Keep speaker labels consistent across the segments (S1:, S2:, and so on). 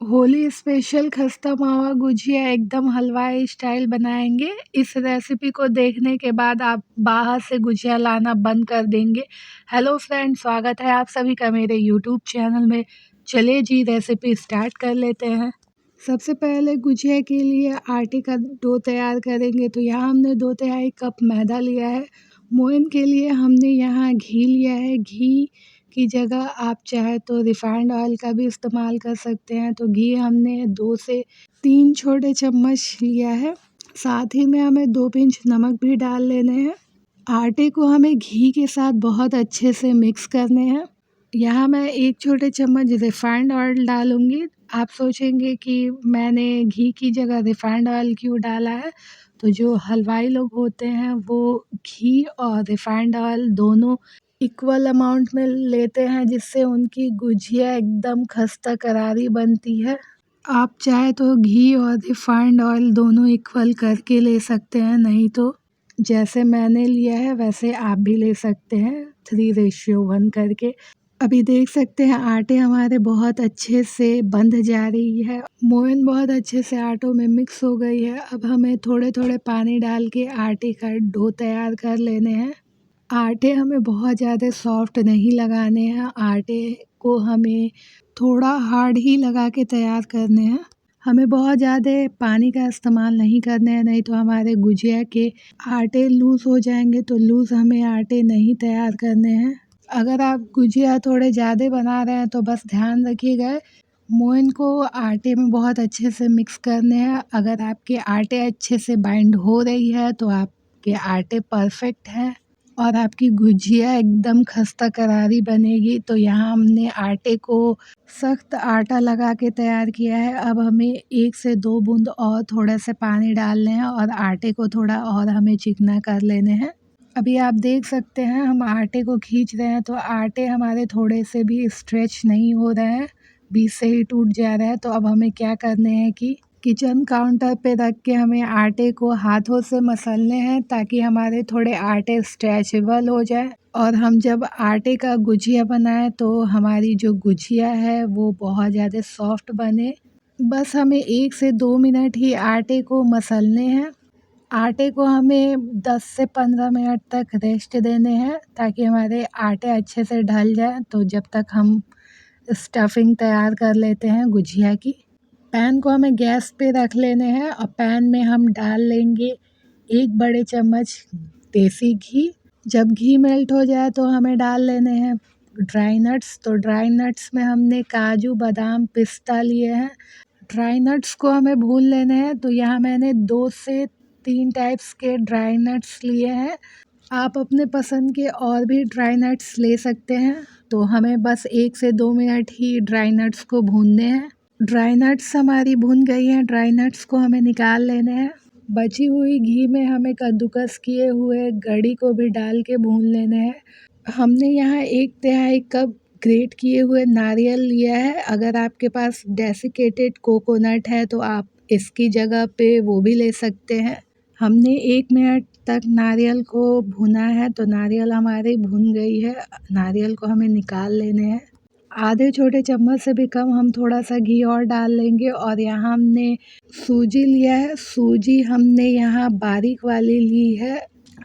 S1: Holi special खस्ता मावा गुजिया एकदम हलवाई स्टाइल बनाएंगे। इस रेसिपी को देखने के बाद आप बाहर से गुजिया लाना बंद कर देंगे। हेलो फ्रेंड, स्वागत है आप सभी का मेरे यूट्यूब चैनल में। चलिए जी, रेसिपी स्टार्ट कर लेते हैं। सबसे पहले गुजिया के लिए आटे का डो तैयार करेंगे। तो यहाँ हमने 2 तिहाई कप मैदा लिया है। मोइन के लिए हमने यहाँ घी लिया है। घी की जगह आप चाहे तो रिफाइंड ऑयल का भी इस्तेमाल कर सकते हैं। तो घी हमने 2 से 3 छोटे चम्मच लिया है। साथ ही में हमें 2 पिंच नमक भी डाल लेने हैं। आटे को हमें घी के साथ बहुत अच्छे से मिक्स करने हैं। यहाँ मैं 1 छोटे चम्मच रिफाइंड ऑयल डालूंगी। आप सोचेंगे कि मैंने घी की जगह रिफाइंड ऑयल क्यों डाला है। तो जो हलवाई लोग होते हैं वो घी और रिफाइंड ऑयल दोनों इक्वल अमाउंट में लेते हैं, जिससे उनकी गुजिया एकदम खस्ता करारी बनती है। आप चाहे तो घी और रिफाइंड ऑयल दोनों इक्वल करके ले सकते हैं, नहीं तो जैसे मैंने लिया है वैसे आप भी ले सकते हैं, 3:1 करके। अभी देख सकते हैं आटे हमारे बहुत अच्छे से बंध जा रही है। मोइन बहुत अच्छे से आटों में मिक्स हो गई है। अब हमें थोड़े थोड़े पानी डाल के आटे का डो तैयार कर लेने हैं। आटे हमें बहुत ज़्यादा सॉफ्ट नहीं लगाने हैं। आटे को हमें थोड़ा हार्ड ही लगा के तैयार करने हैं। हमें बहुत ज़्यादा पानी का इस्तेमाल नहीं करना है, नहीं तो हमारे गुजिया के आटे लूज़ हो जाएंगे। तो लूज़ हमें आटे नहीं तैयार करने हैं। अगर आप गुजिया थोड़े ज़्यादा बना रहे हैं तो बस ध्यान रखिएगा, मोइन को आटे में बहुत अच्छे से मिक्स करने हैं। अगर आपके आटे अच्छे से बाइंड हो रही है तो आपके आटे परफेक्ट हैं और आपकी गुजिया एकदम खस्ता करारी बनेगी। तो यहाँ हमने आटे को सख्त आटा लगा के तैयार किया है। अब हमें 1 से 2 बूंद और थोड़े से पानी डालने हैं और आटे को थोड़ा और हमें चिकना कर लेने हैं। अभी आप देख सकते हैं हम आटे को खींच रहे हैं तो आटे हमारे थोड़े से भी स्ट्रेच नहीं हो रहे हैं, बीच से ही टूट जा रहा है। तो अब हमें क्या करने हैं कि किचन काउंटर पे रख के हमें आटे को हाथों से मसलने हैं, ताकि हमारे थोड़े आटे स्ट्रेचेबल हो जाए और हम जब आटे का गुजिया बनाएं तो हमारी जो गुजिया है वो बहुत ज़्यादा सॉफ्ट बने। बस हमें 1 से 2 मिनट ही आटे को मसलने हैं। आटे को हमें 10 से 15 मिनट तक रेस्ट देने हैं, ताकि हमारे आटे अच्छे से ढल जाए। तो जब तक हम स्टफिंग तैयार कर लेते हैं गुजिया की। पैन को हमें गैस पे रख लेने हैं और पैन में हम डाल लेंगे 1 बड़े चम्मच देसी घी। जब घी मेल्ट हो जाए तो हमें डाल लेने हैं ड्राई नट्स। तो ड्राई नट्स में हमने काजू, बादाम, पिस्ता लिए हैं। ड्राई नट्स को हमें भून लेने हैं। तो यहाँ मैंने 2 से 3 टाइप्स के ड्राई नट्स लिए हैं। आप अपने पसंद के और भी ड्राई नट्स ले सकते हैं। तो हमें बस 1 से 2 मिनट ही ड्राई नट्स को भूनने हैं। ड्राई नट्स हमारी भुन गई हैं। ड्राई नट्स को हमें निकाल लेने हैं। बची हुई घी में हमें कद्दूकस किए हुए गरी को भी डाल के भून लेने हैं। हमने यहाँ 1 तिहाई कप ग्रेट किए हुए नारियल लिया है। अगर आपके पास डेसिकेटेड कोकोनट है तो आप इसकी जगह पे वो भी ले सकते हैं। हमने 1 मिनट तक नारियल को भुना है। तो नारियल हमारी भुन गई है। नारियल को हमें निकाल लेने हैं। आधे छोटे चम्मच से भी कम हम थोड़ा सा घी और डाल लेंगे। और यहाँ हमने सूजी लिया है। सूजी हमने यहाँ बारीक वाली ली है।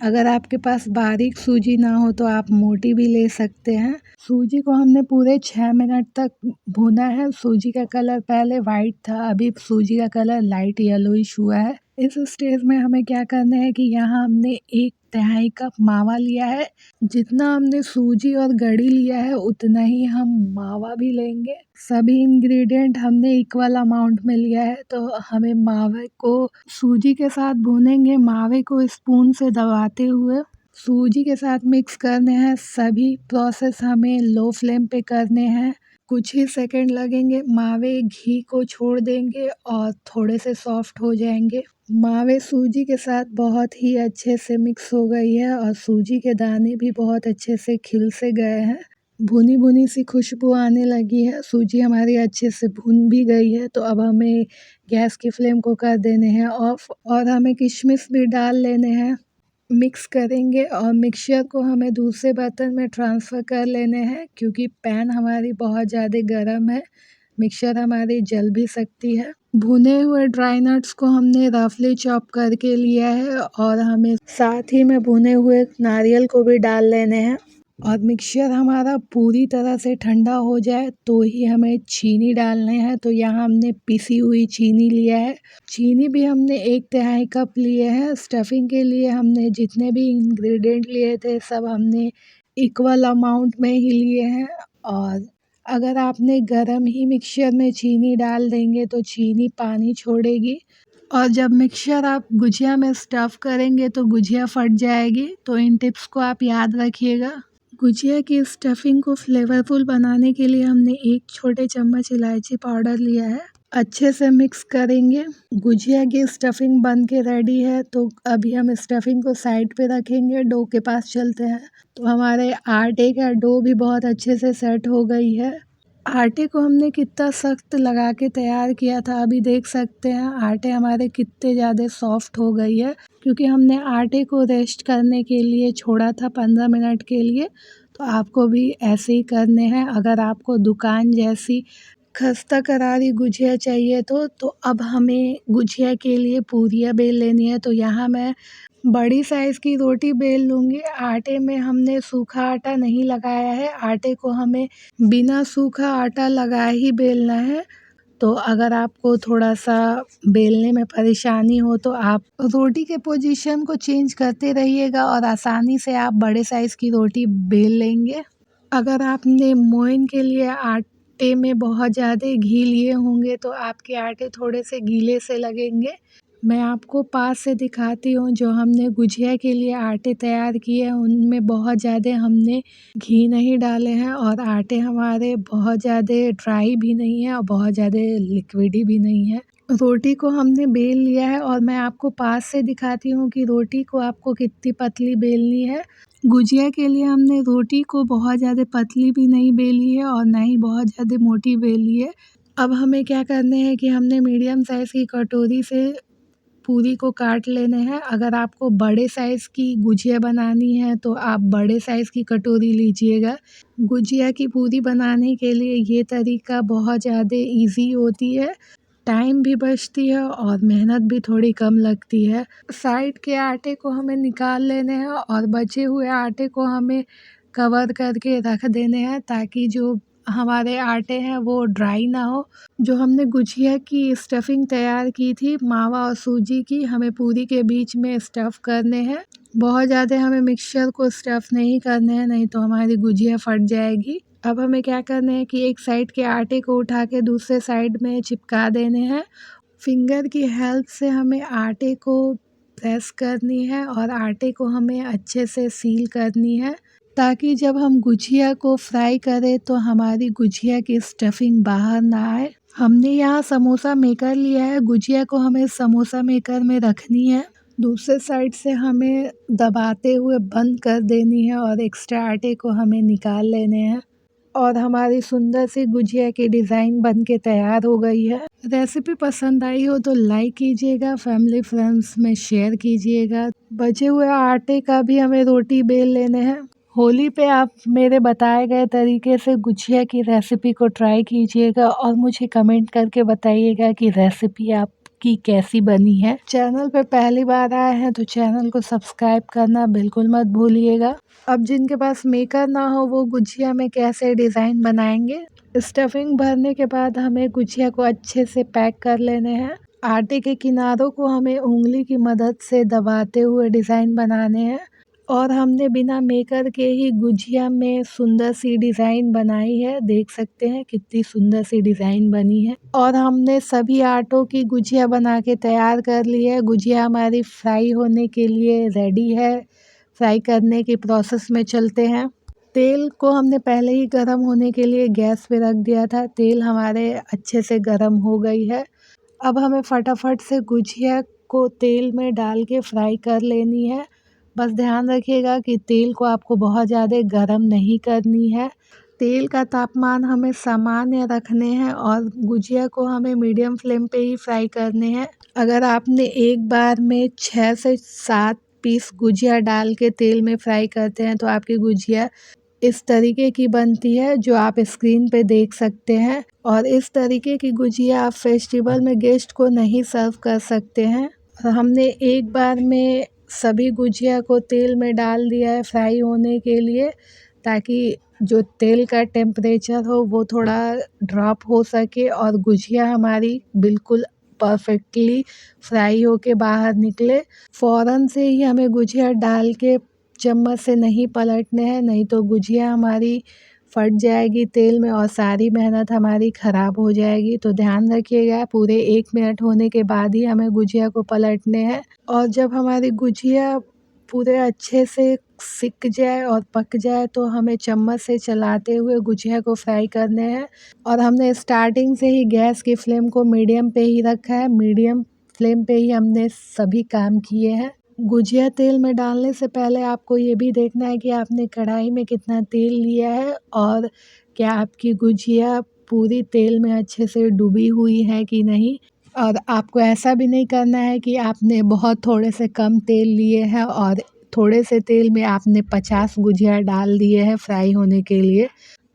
S1: अगर आपके पास बारीक सूजी ना हो तो आप मोटी भी ले सकते हैं। सूजी को हमने पूरे 6 मिनट तक भुना है। सूजी का कलर पहले वाइट था, अभी सूजी का कलर लाइट येलोइश हुआ है। इस स्टेज में हमें क्या करना है कि यहाँ हमने 1 तिहाई कप मावा लिया है। जितना हमने सूजी और गरी लिया है उतना ही हम मावा भी लेंगे। सभी इंग्रेडिएंट हमने इक्वल अमाउंट में लिया है। तो हमें मावे को सूजी के साथ भूनेंगे, मावे को स्पून से दबाते हुए सूजी के साथ मिक्स करने हैं। सभी प्रोसेस हमें लो फ्लेम पे करने हैं। कुछ ही सेकंड लगेंगे, मावे घी को छोड़ देंगे और थोड़े से सॉफ्ट हो जाएंगे। मावे सूजी के साथ बहुत ही अच्छे से मिक्स हो गई है और सूजी के दाने भी बहुत अच्छे से खिल से गए हैं। भुनी भुनी सी खुशबू आने लगी है। सूजी हमारी अच्छे से भुन भी गई है। तो अब हमें गैस की फ्लेम को कर देने हैं ऑफ और हमें किशमिश भी डाल लेने हैं। मिक्स करेंगे और मिक्सचर को हमें दूसरे बर्तन में ट्रांसफ़र कर लेने हैं, क्योंकि पैन हमारी बहुत ज़्यादा गर्म है। मिक्सचर हमारी जल भी सकती है। भुने हुए ड्राई नट्स को हमने रफली चॉप करके लिया है और हमें साथ ही में भुने हुए नारियल को भी डाल लेने हैं। और मिक्सचर हमारा पूरी तरह से ठंडा हो जाए तो ही हमें चीनी डालने हैं। तो यहाँ हमने पिसी हुई चीनी लिया है। चीनी भी हमने 1/3 कप लिए हैं। स्टफिंग के लिए हमने जितने भी इंग्रेडिएंट लिए थे सब हमने इक्वल अमाउंट में ही लिए हैं। और अगर आपने गरम ही मिक्सचर में चीनी डाल देंगे तो चीनी पानी छोड़ेगी और जब मिक्सचर आप गुजिया में स्टफ़ करेंगे तो गुजिया फट जाएगी। तो इन टिप्स को आप याद रखिएगा। गुजिया की स्टफिंग को फ्लेवरफुल बनाने के लिए हमने 1 छोटे चम्मच इलायची पाउडर लिया है। अच्छे से मिक्स करेंगे। गुजिया की स्टफिंग बन के रेडी है। तो अभी हम स्टफिंग को साइड पे रखेंगे, डो के पास चलते हैं। तो हमारे आटे का डो भी बहुत अच्छे से सेट हो गई है। आटे को हमने कितना सख्त लगा के तैयार किया था, अभी देख सकते हैं आटे हमारे कितने ज़्यादा सॉफ्ट हो गई है, क्योंकि हमने आटे को रेस्ट करने के लिए छोड़ा था 15 मिनट के लिए। तो आपको भी ऐसे ही करने हैं। अगर आपको दुकान जैसी खस्ता करारी गुजिया चाहिए तो अब हमें गुजिया के लिए पूरियाँ बेल लेनी है। तो यहाँ मैं बड़ी साइज़ की रोटी बेल लूँगी। आटे में हमने सूखा आटा नहीं लगाया है। आटे को हमें बिना सूखा आटा लगाए ही बेलना है। तो अगर आपको थोड़ा-सा बेलने में परेशानी हो तो आप रोटी के पोजीशन को चेंज करते रहिएगा और आसानी से आप बड़े साइज़ की रोटी बेल लेंगे। अगर आपने मोइन के लिए आटे में बहुत ज़्यादा घी लिए होंगे तो आपके आटे थोड़े से गीले से लगेंगे। मैं आपको पास से दिखाती हूँ। जो हमने गुजिया के लिए आटे तैयार किए हैं उनमें बहुत ज़्यादा हमने घी नहीं डाले हैं और आटे हमारे बहुत ज़्यादा ड्राई भी नहीं है और बहुत ज़्यादा लिक्विडी भी नहीं है। रोटी को हमने बेल लिया है और मैं आपको पास से दिखाती हूँ कि रोटी को आपको कितनी पतली बेलनी है। गुजिया के लिए हमने रोटी को बहुत ज़्यादा पतली भी नहीं बेली है और ना ही बहुत ज़्यादा मोटी बेली है। अब हमें क्या करने हैं कि हमने मीडियम साइज़ की कटोरी से पूरी को काट लेने हैं। अगर आपको बड़े साइज़ की गुजिया बनानी है तो आप बड़े साइज़ की कटोरी लीजिएगा। गुजिया की पूरी बनाने के लिए ये तरीका बहुत ज़्यादा ईज़ी होती है, टाइम भी बचती है और मेहनत भी थोड़ी कम लगती है। साइड के आटे को हमें निकाल लेने हैं और बचे हुए आटे को हमें कवर करके रख देने हैं ताकि जो हमारे आटे हैं वो ड्राई ना हो। जो हमने गुजिया की स्टफिंग तैयार की थी मावा और सूजी की, हमें पूरी के बीच में स्टफ़ करने हैं। बहुत ज़्यादा हमें मिक्सचर को स्टफ़ नहीं करने हैं, नहीं तो हमारी गुजिया फट जाएगी। अब हमें क्या करना है कि एक साइड के आटे को उठा के दूसरे साइड में चिपका देने हैं। फिंगर की हेल्प से हमें आटे को प्रेस करनी है और आटे को हमें अच्छे से सील करनी है ताकि जब हम गुजिया को फ्राई करें तो हमारी गुजिया की स्टफिंग बाहर ना आए। हमने यहाँ समोसा मेकर लिया है। गुजिया को हमें समोसा मेकर में रखनी है। दूसरे साइड से हमें दबाते हुए बंद कर देनी है और एक्स्ट्रा आटे को हमें निकाल लेने हैं और हमारी सुंदर सी गुजिया की डिज़ाइन बन के तैयार हो गई है। रेसिपी पसंद आई हो तो लाइक कीजिएगा, फैमिली फ्रेंड्स में शेयर कीजिएगा। बचे हुए आटे का भी हमें रोटी बेल लेने हैं। होली पे आप मेरे बताए गए तरीके से गुजिया की रेसिपी को ट्राई कीजिएगा और मुझे कमेंट करके बताइएगा कि रेसिपी आपकी कैसी बनी है। चैनल पे पहली बार आए हैं तो चैनल को सब्सक्राइब करना बिल्कुल मत भूलिएगा। अब जिनके पास मेकर ना हो वो गुजिया में कैसे डिज़ाइन बनाएंगे। स्टफिंग भरने के बाद हमें गुजिया को अच्छे से पैक कर लेने हैं। आटे के किनारों को हमें उंगली की मदद से दबाते हुए डिज़ाइन बनाने हैं और हमने बिना मेकर के ही गुजिया में सुंदर सी डिज़ाइन बनाई है। देख सकते हैं कितनी सुंदर सी डिज़ाइन बनी है और हमने सभी आटों की गुजिया बना के तैयार कर ली है। गुजिया हमारी फ्राई होने के लिए रेडी है। फ्राई करने की प्रोसेस में चलते हैं। तेल को हमने पहले ही गर्म होने के लिए गैस पे रख दिया था। तेल हमारे अच्छे से गर्म हो गई है। अब हमें फटाफट से गुजिया को तेल में डाल के फ्राई कर लेनी है। बस ध्यान रखिएगा कि तेल को आपको बहुत ज़्यादा गर्म नहीं करनी है। तेल का तापमान हमें सामान्य रखने हैं और गुजिया को हमें मीडियम फ्लेम पे ही फ्राई करने हैं। अगर आपने एक बार में 6 से 7 पीस गुजिया डाल के तेल में फ्राई करते हैं तो आपकी गुजिया इस तरीके की बनती है जो आप स्क्रीन पे देख सकते हैं। और इस तरीके की गुजिया आप फेस्टिवल में गेस्ट को नहीं सर्व कर सकते हैं। और हमने एक बार में सभी गुजिया को तेल में डाल दिया है फ्राई होने के लिए, ताकि जो तेल का टेम्परेचर हो वो थोड़ा ड्रॉप हो सके और गुजिया हमारी बिल्कुल परफेक्टली फ्राई होके बाहर निकले। फ़ौरन से ही हमें गुजिया डाल के चम्मच से नहीं पलटने हैं, नहीं तो गुजिया हमारी फट जाएगी तेल में और सारी मेहनत हमारी ख़राब हो जाएगी। तो ध्यान रखिएगा, पूरे 1 मिनट होने के बाद ही हमें गुजिया को पलटने हैं। और जब हमारी गुजिया पूरे अच्छे से सिक जाए और पक जाए तो हमें चम्मच से चलाते हुए गुजिया को फ्राई करने हैं। और हमने स्टार्टिंग से ही गैस की फ्लेम को मीडियम पे ही रखा है, मीडियम फ्लेम पे ही हमने सभी काम किए हैं। गुजिया तेल में डालने से पहले आपको ये भी देखना है कि आपने कढ़ाई में कितना तेल लिया है और क्या आपकी गुजिया पूरी तेल में अच्छे से डूबी हुई है कि नहीं। और आपको ऐसा भी नहीं करना है कि आपने बहुत थोड़े से कम तेल लिए हैं और थोड़े से तेल में आपने 50 गुजिया डाल दिए हैं फ्राई होने के लिए।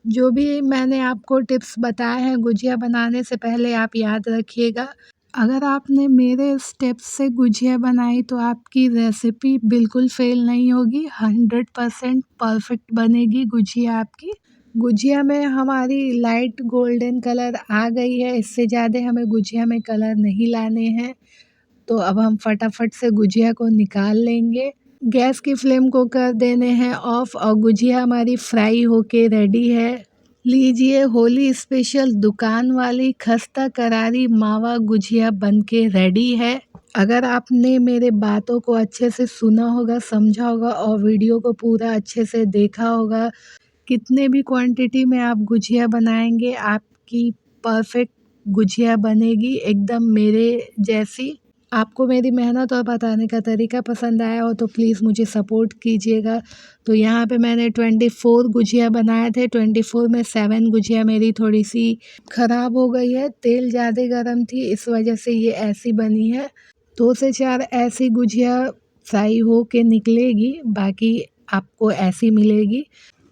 S1: जो भी मैंने आपको टिप्स बताए हैं गुजिया बनाने से पहले आप याद रखिएगा। अगर आपने मेरे स्टेप्स से गुजिया बनाई तो आपकी रेसिपी बिल्कुल फेल नहीं होगी, 100% परफेक्ट बनेगी गुजिया आपकी। गुजिया में हमारी लाइट गोल्डन कलर आ गई है, इससे ज़्यादा हमें गुजिया में कलर नहीं लाने हैं। तो अब हम फटाफट से गुजिया को निकाल लेंगे। गैस की फ्लेम को कर देने हैं ऑफ और गुजिया हमारी फ्राई होके रेडी है। लीजिए, होली स्पेशल दुकान वाली खस्ता करारी मावा गुजिया बनके रेडी है। अगर आपने मेरे बातों को अच्छे से सुना होगा, समझा होगा और वीडियो को पूरा अच्छे से देखा होगा, कितने भी क्वांटिटी में आप गुजिया बनाएंगे आपकी परफेक्ट गुजिया बनेगी एकदम मेरे जैसी। आपको मेरी मेहनत और बताने का तरीका पसंद आया हो तो प्लीज़ मुझे सपोर्ट कीजिएगा। तो यहाँ पे मैंने 24 गुजिया बनाए थे, 24 में 7 गुजिया मेरी थोड़ी सी ख़राब हो गई है, तेल ज़्यादा गर्म थी इस वजह से ये ऐसी बनी है। 2 से 4 ऐसी गुजिया फ्राई हो के निकलेगी, बाकी आपको ऐसी मिलेगी।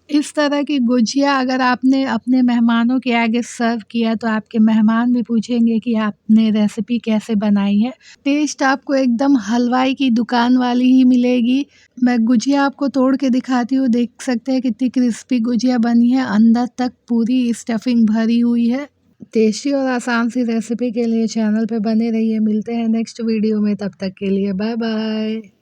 S1: इस तरह की गुजिया अगर आपने अपने मेहमानों के आगे सर्व किया तो आपके मेहमान भी पूछेंगे कि आपने रेसिपी कैसे बनाई है। टेस्ट आपको एकदम हलवाई की दुकान वाली ही मिलेगी। मैं गुजिया आपको तोड़ के दिखाती हूँ, देख सकते हैं कितनी क्रिस्पी गुजिया बनी है, अंदर तक पूरी स्टफिंग भरी हुई है। टेस्टी और आसान सी रेसिपी के लिए चैनल पे बने रहिए। मिलते हैं नेक्स्ट वीडियो में, तब तक के लिए बाय बाय।